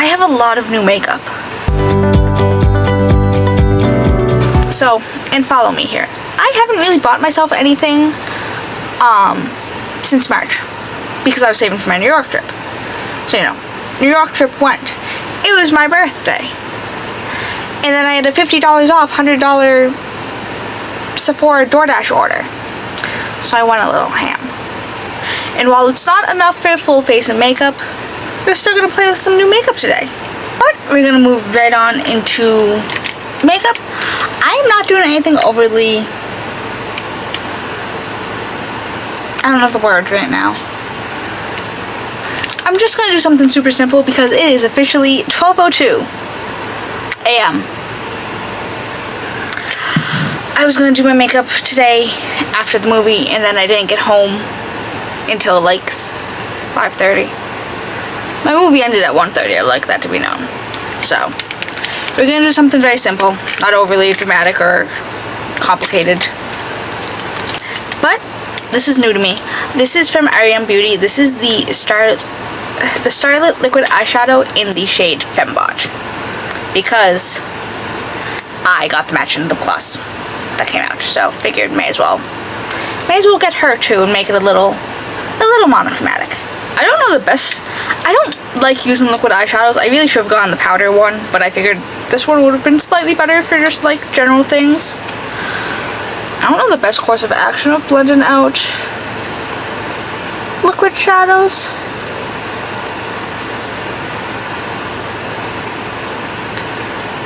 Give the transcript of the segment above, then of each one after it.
I have a lot of new makeup. So, and follow me here. I haven't really bought myself anything since March because I was saving for my New York trip. So, you know, New York trip went. It was my birthday. And then I had a $50 off, $100 Sephora DoorDash order. So I went a little ham. And while it's not enough for a full face of makeup, we're still going to play with some new makeup today. But we're going to move right on into makeup. I'm not doing anything overly... I don't know the word right now. I'm just going to do something super simple because it is officially 12:02 a.m. I was going to do my makeup today after the movie, and then I didn't get home until like 5:30. My movie ended at 1:30. I'd like that to be known. So, we're going to do something very simple, not overly dramatic or complicated. But this is new to me. This is from R.E.M Beauty. This is the Starlet liquid eyeshadow in the shade Fembot, because I got the match in the plus that came out, so figured may as well get her too and make it a little monochromatic. I don't know the best. I don't like using liquid eyeshadows. I really should have gone the powder one, but I figured this one would have been slightly better for just like general things. I don't know the best course of action of blending out liquid shadows.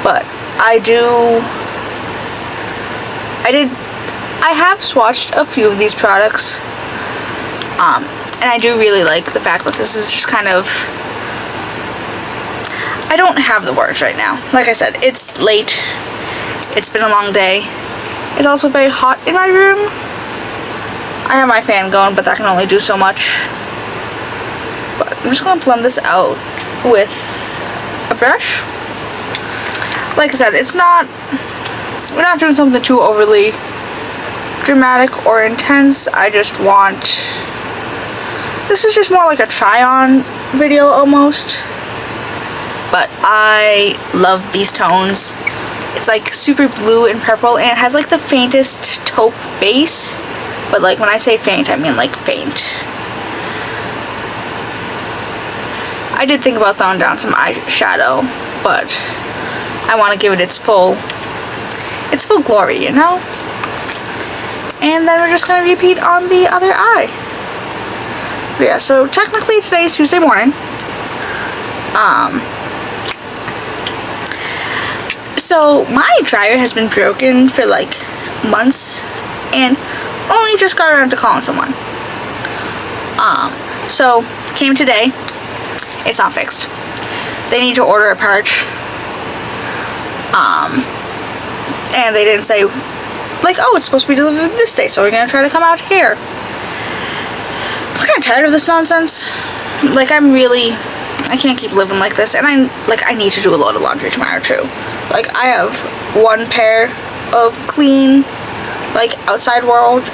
But I have swatched a few of these products, and I do really like the fact that this is just kind of, I don't have the words right now. Like I said, it's late, it's been a long day, it's also very hot in my room. I have my fan going, but that can only do so much. But I'm just going to blend this out with a brush. Like I said, we're not doing something too overly dramatic or intense. I just want, this is just more like a try-on video almost. But I love these tones. It's like super blue and purple, and it has like the faintest taupe base. But like when I say faint, I mean like faint. I did think about throwing down some eyeshadow, but I want to give it its full glory, you know? And then we're just going to repeat on the other eye. But yeah, so technically today is Tuesday morning. So my dryer has been broken for like months and only just got around to calling someone. So came today. It's not fixed. They need to order a part. And they didn't say, like, oh, it's supposed to be delivered this day, so we're gonna try to come out here. I'm kind of tired of this nonsense. Like, I can't keep living like this, and I need to do a load of laundry tomorrow, too. Like, I have one pair of clean, like, outside world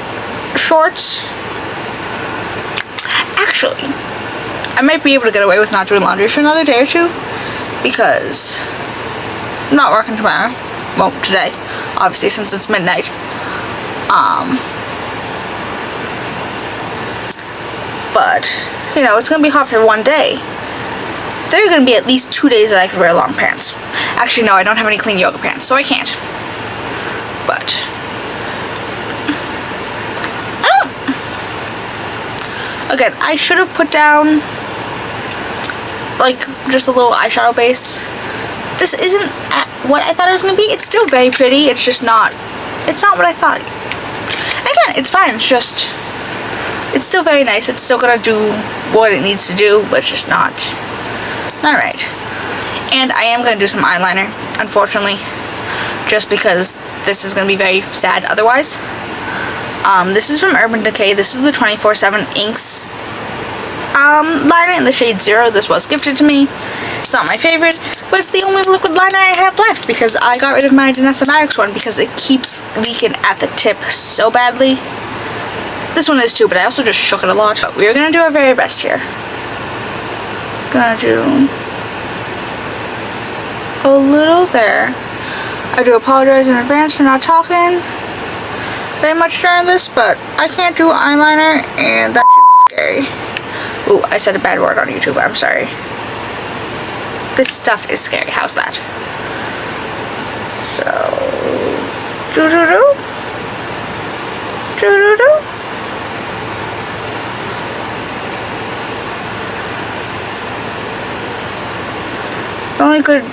shorts. Actually, I might be able to get away with not doing laundry for another day or two, because I'm not working tomorrow. Well, today, obviously, since it's midnight. But, you know, it's gonna be hot for one day. There are gonna be at least 2 days that I could wear long pants. Actually, no, I don't have any clean yoga pants, so I can't. But again, I should have put down like just a little eyeshadow base. This isn't what I thought it was gonna be. It's still very pretty. It's just not. It's not what I thought. Again, it's fine. It's just. It's still very nice. It's still gonna do what it needs to do, but it's just not. All right. And I am gonna do some eyeliner, unfortunately, just because this is gonna be very sad otherwise. This is from Urban Decay. This is the 24/7 Inks liner in the shade 0. This was gifted to me. It's not my favorite, but it's the only liquid liner I have left because I got rid of my Niacinamide one because it keeps leaking at the tip so badly. This one is too, but I also just shook it a lot. But we're gonna do our very best here. Gonna do a little there. I do apologize in advance for not talking very much during this, but I can't do eyeliner and that shit's scary. Ooh, I said a bad word on YouTube, I'm sorry. This stuff is scary, how's that? So, do-do-do. Do-do-do. The only good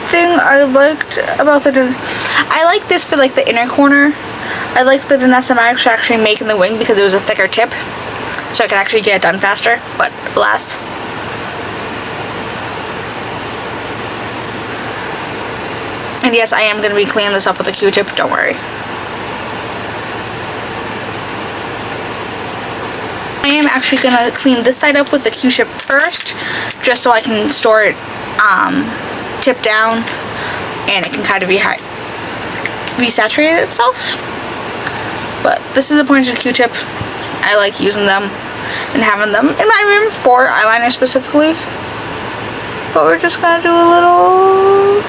thing I liked about I like this for like the inner corner. I liked the Niacinamide to actually make in the wing because it was a thicker tip, so I could actually get it done faster, but alas. And yes, I am going to be cleaning this up with a Q-tip, don't worry. I am actually going to clean this side up with the Q-tip first, just so I can store it tip down, and it can kind of resaturate itself. But this is a pointed Q-tip. I like using them and having them in my room for eyeliner specifically. But we're just gonna do a little.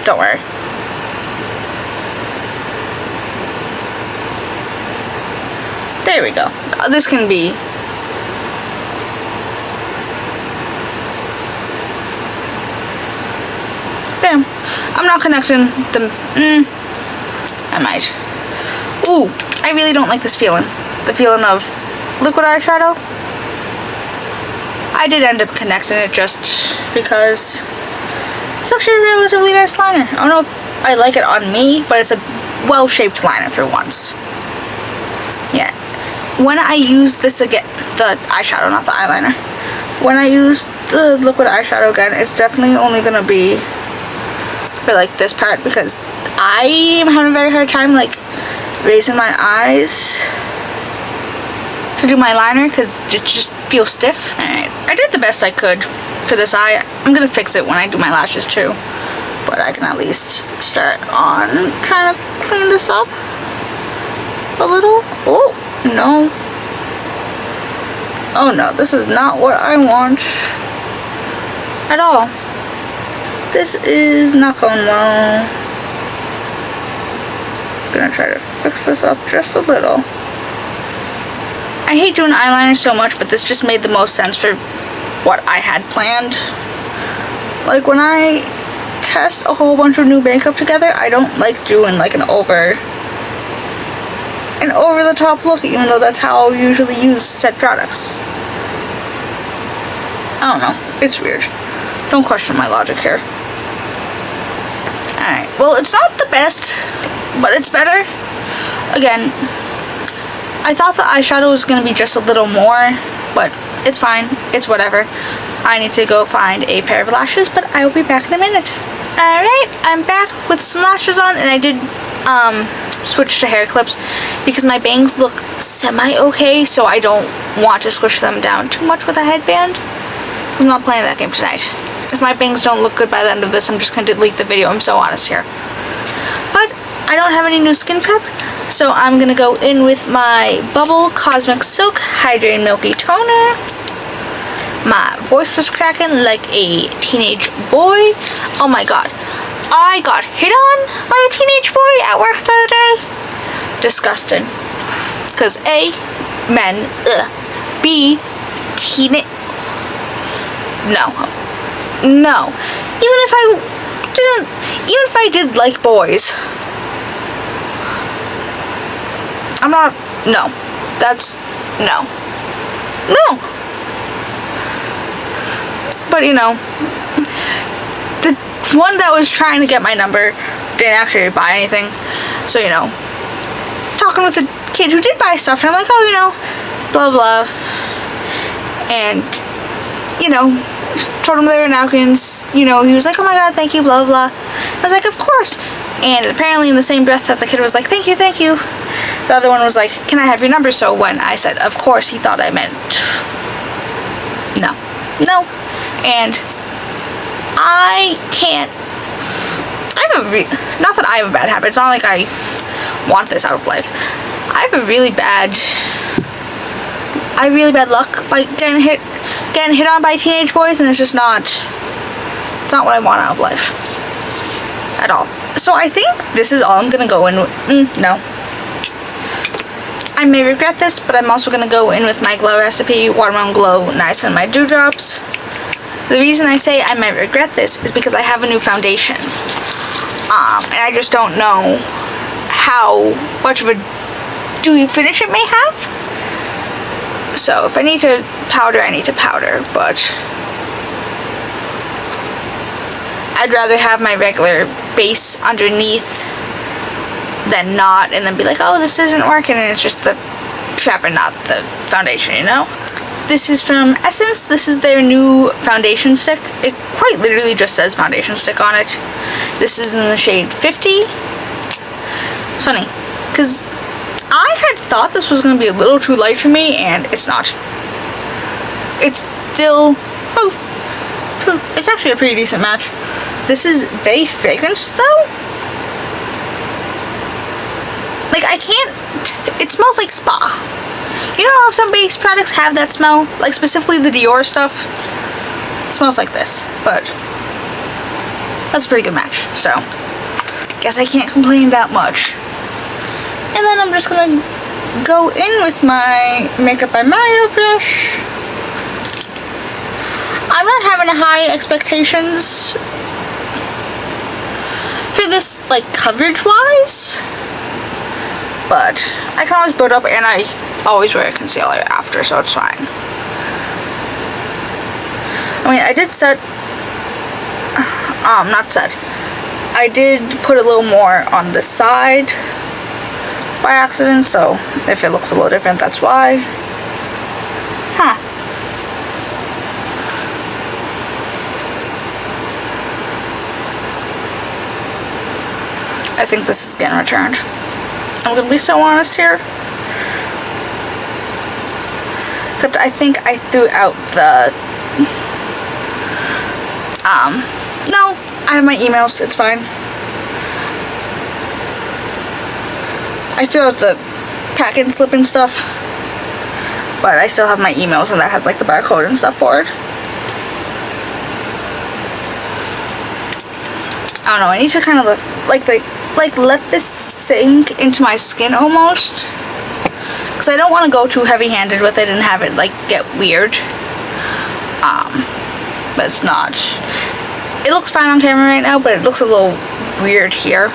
Don't worry. There we go. This can be. Bam. I'm not connecting them. I might. Ooh, I really don't like this feeling. The feeling of liquid eyeshadow. I did end up connecting it just because it's actually a relatively nice liner. I don't know if I like it on me, but it's a well-shaped liner for once. Yeah. When I use this again, the eyeshadow, not the eyeliner. When I use the liquid eyeshadow again, it's definitely only going to be for like this part because I am having a very hard time like raising my eyes to do my liner because it just feels stiff. Alright, I did the best I could for this eye. I'm gonna fix it when I do my lashes too, but I can at least start on trying to clean this up a little. Oh no, oh no, this is not what I want at all. This is not going well. I'm gonna try to fix this up just a little. I hate doing eyeliner so much, but this just made the most sense for what I had planned. Like when I test a whole bunch of new makeup together, I don't like doing like an over the top look, even though that's how I usually use said products. I don't know, it's weird. Don't question my logic here. Alright, well, it's not the best, but it's better. Again, I thought the eyeshadow was going to be just a little more, but it's fine. It's whatever. I need to go find a pair of lashes, but I will be back in a minute. Alright, I'm back with some lashes on, and I did switch to hair clips because my bangs look semi-okay, so I don't want to squish them down too much with a headband. I'm not playing that game tonight. If my bangs don't look good by the end of this, I'm just going to delete the video. I'm so honest here. But I don't have any new skin prep, so I'm going to go in with my Bubble Cosmic Silk Hydrating Milky Toner. My voice was cracking like a teenage boy. Oh my god. I got hit on by a teenage boy at work the other day. Disgusting. Because A, men, B, teenage... No. Even if I did like boys, I'm not, no. That's, no. But you know, the one that was trying to get my number didn't actually buy anything. So, you know, talking with the kid who did buy stuff, and I'm like, oh, you know, blah, blah. And, you know, told him they were napkins. You know, he was like, oh my god, thank you, blah, blah. I was like, of course. And apparently in the same breath that the kid was like, thank you, the other one was like, can I have your number? So when I said, of course, he thought I meant no. And I can't, not that I have a bad habit, it's not like I want this out of life. I have really bad luck by getting hit getting hit on by teenage boys, and it's just not, it's not what I want out of life at all. So I think this is all I'm gonna go in with. No, I may regret this, but I'm also gonna go in with my Glow Recipe Watermelon Glow Niacinamide Dewdrops. The reason I say I might regret this is because I have a new foundation, and I just don't know how much of a dewy finish it may have. So if I need to powder, I need to powder, but I'd rather have my regular base underneath than not, and then be like, oh, this isn't working, and it's just the trap and not the foundation, you know? This is from Essence. This is their new foundation stick. It quite literally just says foundation stick on it. This is in the shade 50. It's funny, because I had thought this was going to be a little too light for me, and it's not. It's still, oh, it's actually a pretty decent match. This is very fragranced though. Like, I can't, it smells like spa. You know how some base products have that smell? Like specifically the Dior stuff? It smells like this, but that's a pretty good match. So, guess I can't complain that much. And then I'm just gonna go in with my Makeup by Mario brush. I'm not having high expectations for this, like, coverage-wise, but I can always build up, and I always wear a concealer after, so it's fine. I mean, I did set, not set, I did put a little more on the side by accident, so if it looks a little different, that's why. Huh. I think this is getting returned. I'm gonna be so honest here. Except I think I threw out the, no, I have my emails, it's fine. I threw out the pack-in slip and stuff, but I still have my emails, and that has like the barcode and stuff for it. I don't know, I need to kind of like let this sink into my skin almost, because I don't want to go too heavy-handed with it and have it like get weird. But it's not. It looks fine on camera right now, but it looks a little weird here.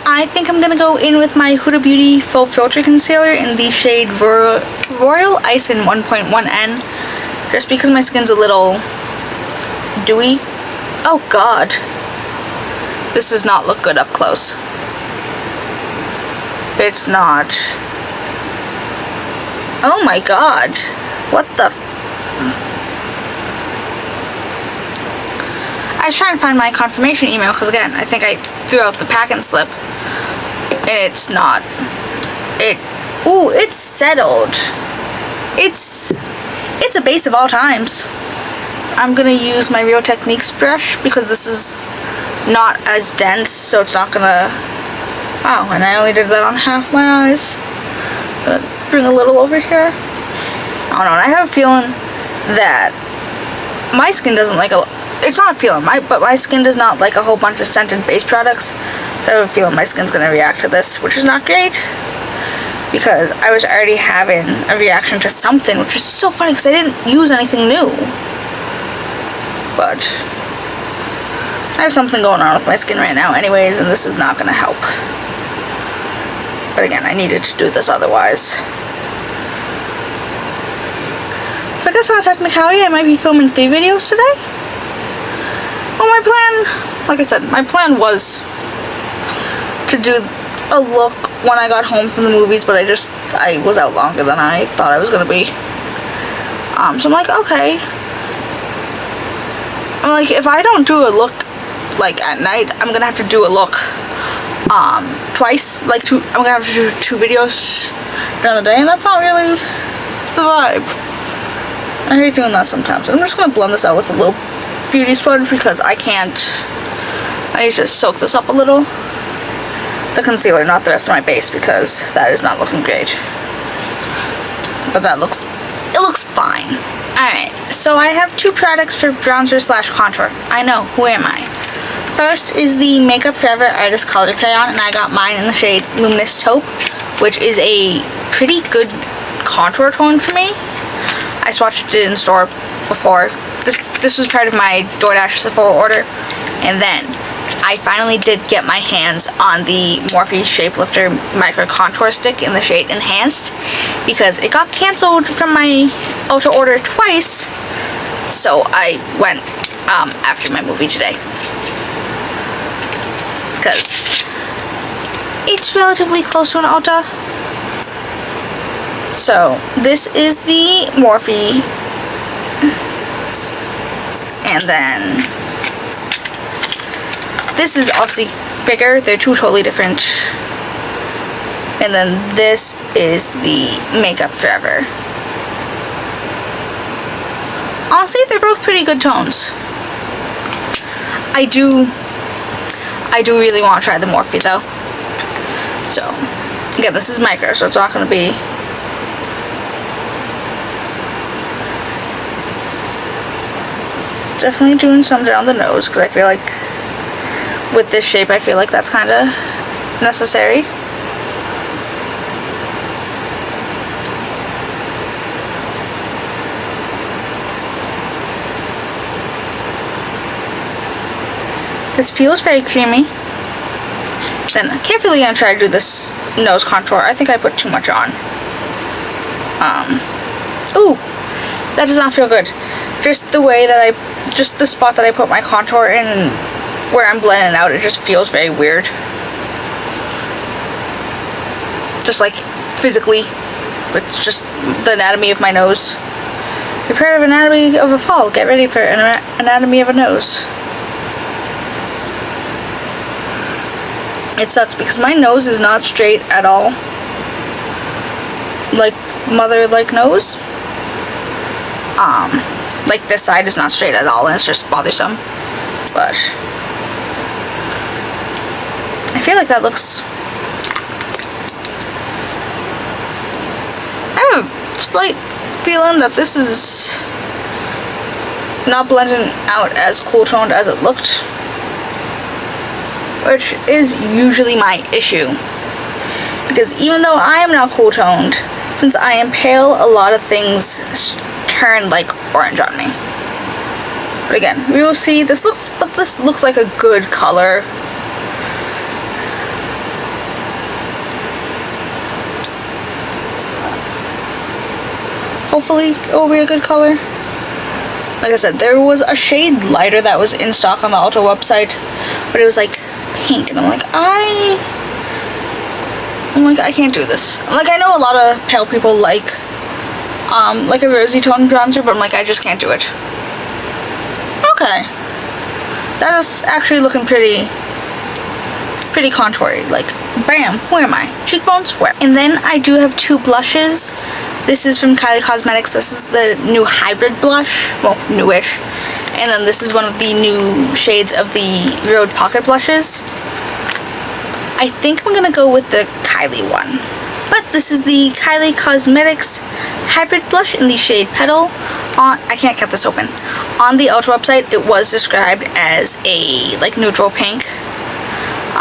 I think I'm gonna go in with my Huda Beauty Faux Filter Concealer in the shade Royal Ice in 1.1N, just because my skin's a little dewy. Oh god. This does not look good up close. It's not. Oh my god. What the I was trying to find my confirmation email, because again, I think I threw out the pack-in slip, and it's not. Ooh, it's settled. It's a base of all times. I'm gonna use my Real Techniques brush, because this is not as dense, so it's not gonna, oh, and I only did that on half my eyes. Gonna bring a little over here. I don't know, and I have a feeling that my skin doesn't like it's not a feeling, but my skin does not like a whole bunch of scented base products, so I have a feeling my skin's gonna react to this, which is not great, because I was already having a reaction to something, which is so funny, because I didn't use anything new, but I have something going on with my skin right now anyways, and this is not gonna help. But again, I needed to do this otherwise. So I guess on a technicality, I might be filming 3 videos today. Well, my plan, like I said, my plan was to do a look when I got home from the movies, but I was out longer than I thought I was gonna be. So I'm like, okay. I'm like, if I don't do a look like at night, I'm gonna have to do a look twice, like I'm gonna have to do 2 videos during the day, and that's not really the vibe. I hate doing that sometimes. I'm just gonna blend this out with a little beauty sponge, because I need to soak this up a little. The concealer, not the rest of my base, because that is not looking great. But it looks fine. Alright, so I have two products for bronzer slash contour. I know, who am I? First is the Makeup Forever Artist Color Crayon, and I got mine in the shade Luminous Taupe, which is a pretty good contour tone for me. I swatched it in store before. This was part of my DoorDash Sephora order, and then I finally did get my hands on the Morphe Shapelifter Micro Contour Stick in the shade Enhanced, because it got canceled from my Ultra order twice, so I went after my movie today, because it's relatively close to an Ulta. So this is the Morphe, and then this is obviously bigger. They're two totally different. And then this is the Makeup Forever. Honestly, they're both pretty good tones. I do really want to try the Morphe though. So, again, this is micro, so it's not going to be... Definitely doing some down the nose, because I feel like with this shape, I feel like that's kind of necessary. This feels very creamy. Then carefully gonna try to do this nose contour. I think I put too much on. Ooh, that does not feel good. Just the way that just the spot that I put my contour in, where I'm blending out, it just feels very weird. Just like physically, it's just the anatomy of my nose. You've heard of anatomy of a fall, get ready for an anatomy of a nose. It sucks because my nose is not straight at all. Like mother-like nose. Like this side is not straight at all, and it's just bothersome. But I feel like that looks... I have a slight feeling that this is not blending out as cool toned as it looked, which is usually my issue, because even though I am not cool toned, since I am pale, a lot of things turn like orange on me. But again, we will see. This looks like a good color. Hopefully it will be a good color. Like I said, there was a shade lighter that was in stock on the Ulta website, but it was like pink, and I'm like, I can't do this. Like, I know a lot of pale people like a rosy tone bronzer, but I'm like, I just can't do it. Okay, that is actually looking pretty contoured. Like, bam, where am I? Cheekbones, where? And then I do have two blushes. This is from Kylie Cosmetics. This is the new hybrid blush, well, newish. And then this is one of the new shades of the Road Pocket blushes. I think I'm gonna go with the Kylie one. But this is the Kylie Cosmetics hybrid blush in the shade Petal. I can't get this open. On the Ulta website, it was described as a like neutral pink.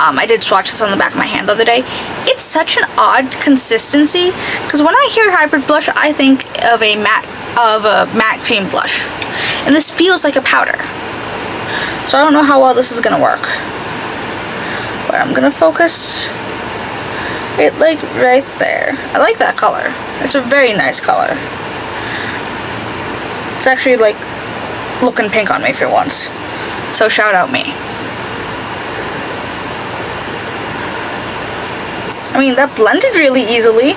I did swatch this on the back of my hand the other day. It's such an odd consistency, because when I hear hybrid blush, I think of a matte cream blush, and this feels like a powder. So I don't know how well this is gonna work, but I'm gonna focus it like right there. I like that color. It's a very nice color. It's actually like looking pink on me for once, so shout out me. I mean, that blended really easily.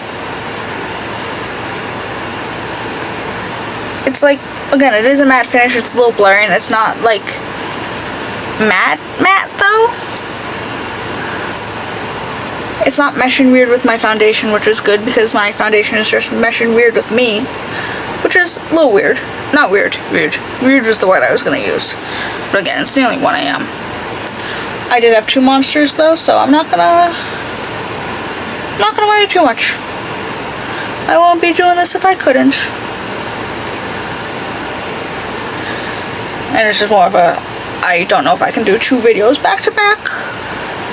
It's like, again, it is a matte finish. It's a little blurry, and it's not like matte though. It's not meshing weird with my foundation, which is good, because my foundation is just meshing weird with me, which is a little weird. Not weird, weird. Weird was the word I was gonna use. But again, it's nearly 1 a.m. I did have 2 monsters though, so I'm not gonna worry too much. I won't be doing this if I couldn't. And it's just more of a, I don't know if I can do 2 videos back to back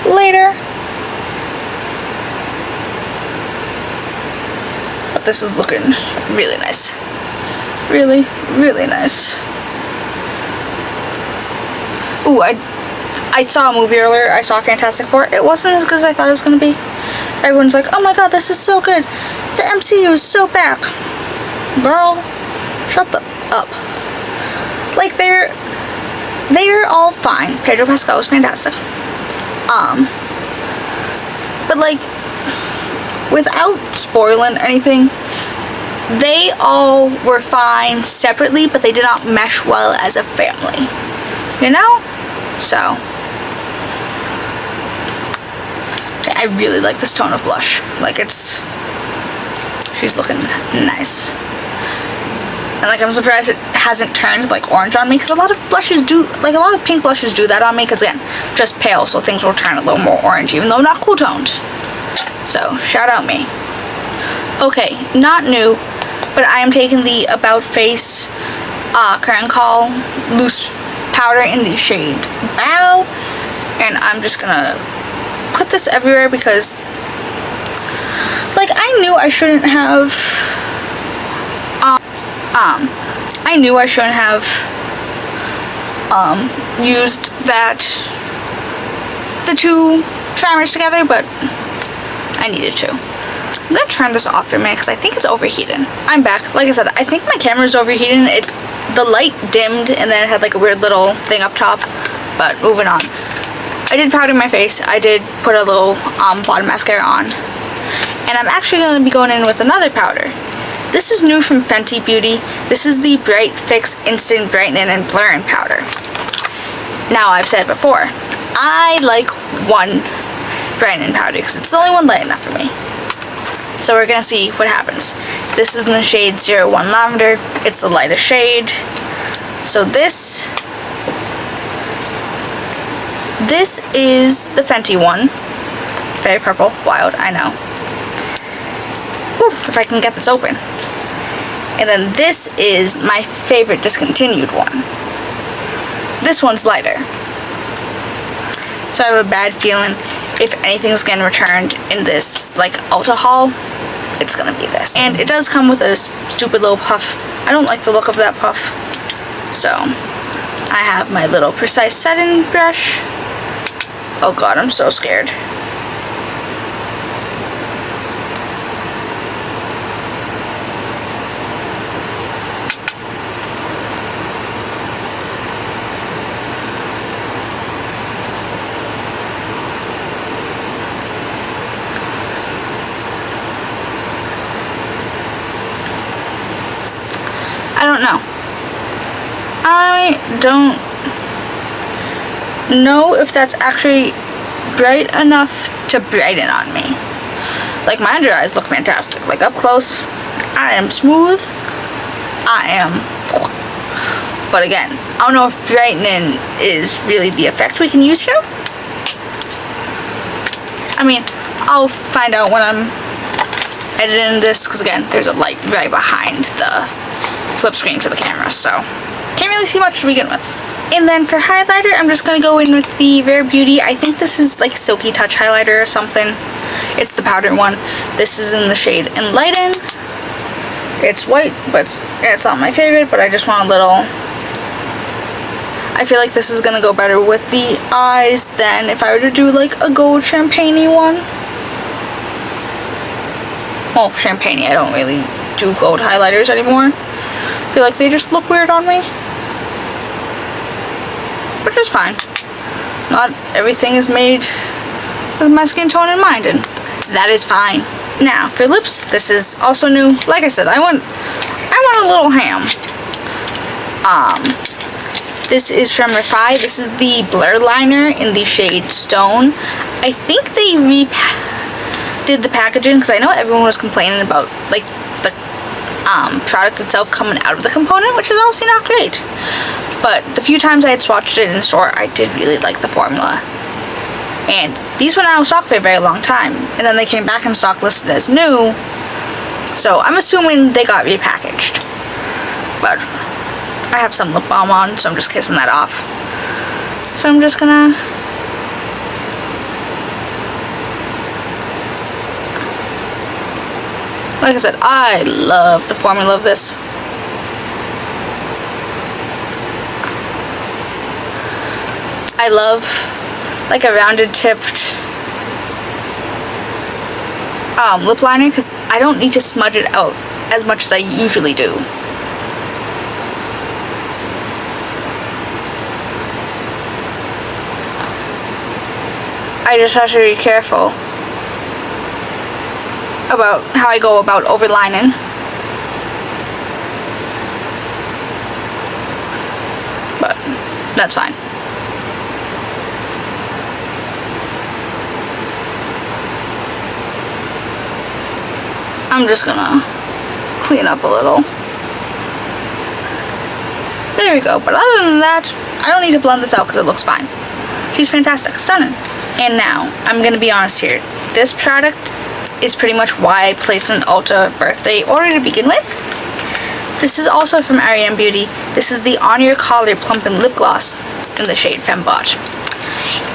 later. But this is looking really nice. Really, really nice. Ooh, I saw a movie earlier. I saw Fantastic Four. It wasn't as good as I thought it was going to be. Everyone's like, oh my god, this is so good. The MCU is so back. Girl, shut the up. Like, they're all fine. Pedro Pascal was fantastic. But like, without spoiling anything, they all were fine separately, but they did not mesh well as a family. You know? So, okay, I really like this tone of blush. Like, she's looking nice. And like, I'm surprised it hasn't turned like orange on me, because a lot of blushes do, like a lot of pink blushes do that on me, because again, just pale, so things will turn a little more orange, even though not cool toned. So, shout out me. Okay, not new, but I am taking the About Face Current Call loose powder in the shade Bow, and I'm just gonna put this everywhere because, like, I knew I shouldn't have used the 2 primers together, but I needed to. I'm gonna turn this off for a minute because I think it's overheating. I'm back. Like I said, I think my camera is overheating. The light dimmed and then it had like a weird little thing up top. But moving on. I did powder my face. I did put a little bottom mascara on. And I'm actually going to be going in with another powder. This is new from Fenty Beauty. This is the Bright Fix Instant Brightening and Blurring Powder. Now, I've said before, I like one brightening powder because it's the only one light enough for me. So we're going to see what happens. This is in the shade 01 Lavender. It's the lightest shade. So this is the Fenty one. Very purple, wild, I know. Ooh, if I can get this open. And then this is my favorite discontinued one. This one's lighter. So I have a bad feeling if anything's getting returned in this like Ulta haul, it's gonna be this. And it does come with a stupid little puff. I don't like the look of that puff. So I have my little precise setting brush. Oh god, I'm so scared. I don't know. I don't know if that's actually bright enough to brighten on me. Like, my under eyes look fantastic. Like, up close, I am smooth. I am. But again, I don't know if brightening is really the effect we can use here. I mean, I'll find out when I'm editing this, because again, there's a light right behind the flip screen to the camera, so can't really see much to begin with. And then for highlighter, I'm just gonna go in with the Rare Beauty. I think this is like Silky Touch highlighter or something. It's the powder one. This is in the shade Enlighten. It's white, but it's not my favorite, but I just want a little. I feel like this is gonna go better with the eyes than if I were to do like a gold champagne-y one. Well, champagne-y, I don't really do gold highlighters anymore. I feel like they just look weird on me. Which is fine. Not everything is made with my skin tone in mind, and that is fine. Now, for lips, this is also new. Like I said, I want a little ham. This is from Refy. This is the Blur Liner in the shade Stone. I think they did the packaging, because I know everyone was complaining about like the product itself coming out of the component, which is obviously not great. But the few times I had swatched it in the store, I did really like the formula. And these went out of stock for a very long time, and then they came back in stock listed as new. So I'm assuming they got repackaged. But I have some lip balm on, so I'm just kissing that off. So I'm just gonna like I said, I love the formula of this. I love like a rounded tipped lip liner because I don't need to smudge it out as much as I usually do. I just have to be careful about how I go about overlining. But that's fine. I'm just gonna clean up a little. There we go. But other than that, I don't need to blend this out because it looks fine. She's fantastic. Stunning. And now, I'm gonna be honest here. This product is pretty much why I placed an Ulta birthday order to begin with. This is also from R.E.M Beauty. This is the Your Collar Plumping lip gloss in the shade Fembot.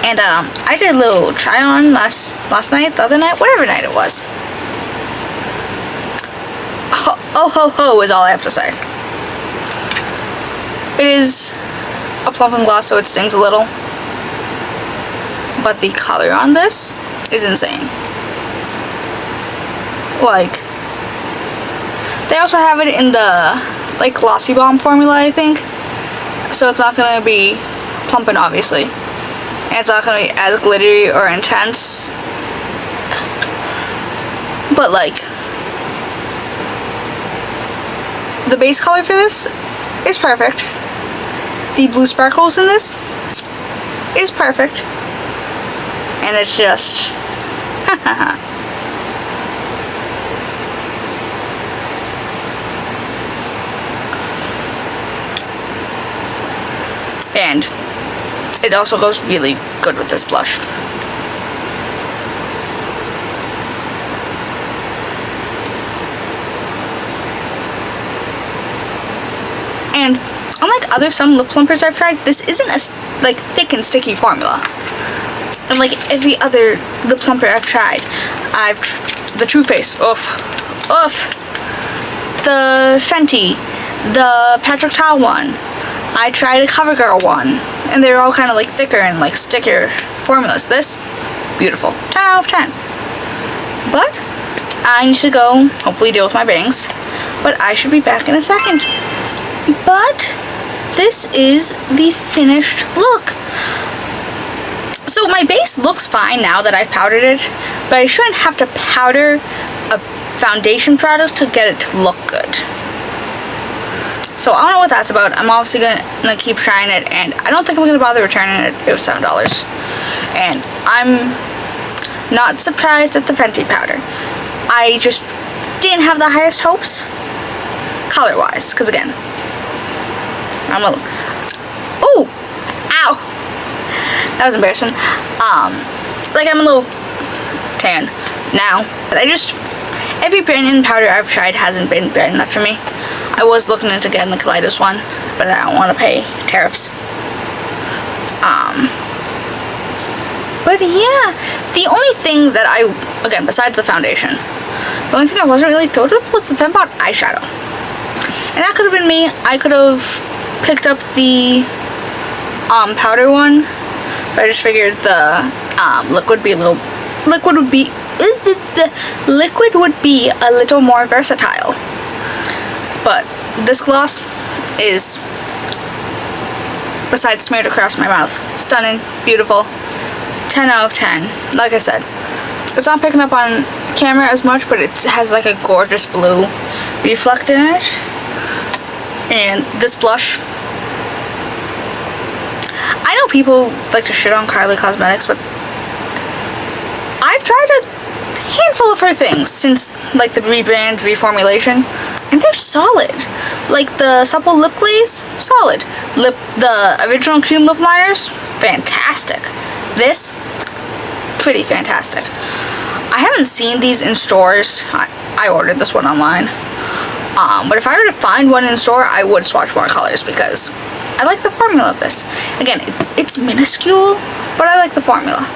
And I did a little try on last night, the other night, whatever night it was. Oh ho ho is all I have to say. It is a plumping gloss, so it stings a little. But the color on this is insane. Like, they also have it in the like glossy balm formula, I think. So it's not gonna be plumping, obviously. And it's not gonna be as glittery or intense. But like, the base color for this is perfect. The blue sparkles in this is perfect. And it's just and it also goes really good with this blush. And unlike some lip plumpers I've tried, this isn't a like thick and sticky formula. And like every other lip plumper I've tried, the Too Faced, the Fenty, the Patrick Ta one. I tried a CoverGirl one, and they're all kind of like thicker and like stickier formulas. This, beautiful, 10 out of 10. But I need to go, hopefully deal with my bangs. But I should be back in a second. But this is the finished look. So my base looks fine now that I've powdered it, but I shouldn't have to powder a foundation product to get it to look good. So I don't know what that's about. I'm obviously gonna keep trying it, and I don't think I'm gonna bother returning it. It was $7. And I'm not surprised at the Fenty powder. I just didn't have the highest hopes color wise, because again, I'm a little, ooh, ow, that was embarrassing. Like I'm a little tan now. But every brand powder I've tried hasn't been bright enough for me. I was looking into getting the Kaleidos one, but I don't want to pay tariffs. But yeah, the only thing that again, besides the foundation, the only thing I wasn't really thrilled with was the Fembot eyeshadow. And that could have been me. I could have picked up the powder one, but I just figured the liquid would be a little more versatile. But this gloss is, besides smeared across my mouth, stunning, beautiful, 10 out of 10. Like I said, it's not picking up on camera as much, but it has like a gorgeous blue reflect in it. And this blush, I know people like to shit on Kylie Cosmetics, but I've tried a handful of her things since like the rebrand, reformulation, and they're solid. Like the supple lip glaze, solid. The original cream lip liners, fantastic. This, pretty fantastic. I haven't seen these in stores. I ordered this one online, But if I were to find one in store, I would swatch more colors because I like the formula of this. Again, it's minuscule, but I like the formula.